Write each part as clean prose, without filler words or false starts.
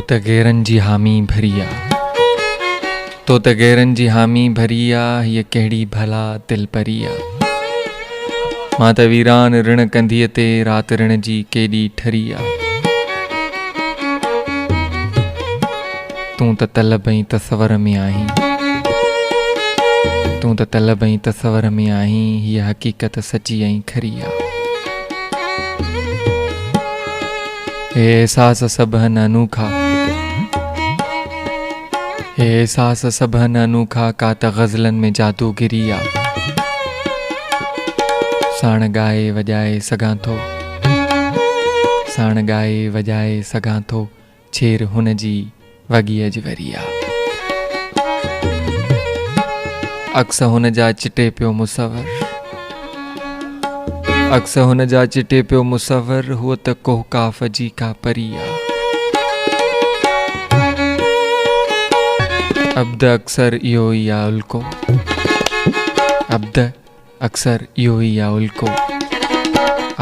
त गैरन जी हामी भरिया, तो त गैरन जी हामी भरिया, हीअ कहिड़ी भला दिल परिया। मां त वीरान ऋण कंधीअ ते, रात ऋण जी केॾी ठरिया। तूं त तलब ऐं तसवर में आहीं, तूं त तलब ऐं तसवर में आहीं, हीअ हक़ीक़त सची ऐं खरिया। हे एहसास सभन अनूखा, हे एहसास सभन अनूखा, का त ग़ज़लनि में जादूगिरी आ। साण ॻाए वॼाए सघां थो, साण ॻाए वॼाए सघां थो, छेर हुन जी वॻीअ जी वरिया। अक्स हुन जा चिटे पियो मुसवर, अक्स हुन जा चिटे पियो मुसवर, हुअ त कोहकाफ़ जी का परिया। अब्द अक्सर इहो ई आ उल्को, अब्द अक्सर इहो ई आ उल्को,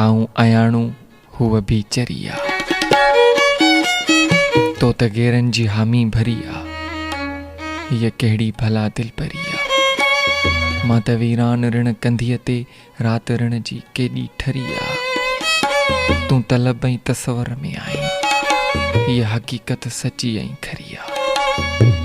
आऊं अयाणू हुअ बि चरिया। तो त गैरन जी हामी भरिया, हीअ कहिड़ी भला दिल परिया। मां त वीरान ऋण कंधीअ ते, रात ऋण जी केॾी ठरिया। तूं तलब ऐं तसवर में आहीं, हीअ हक़ीक़त सची ऐं खरिया।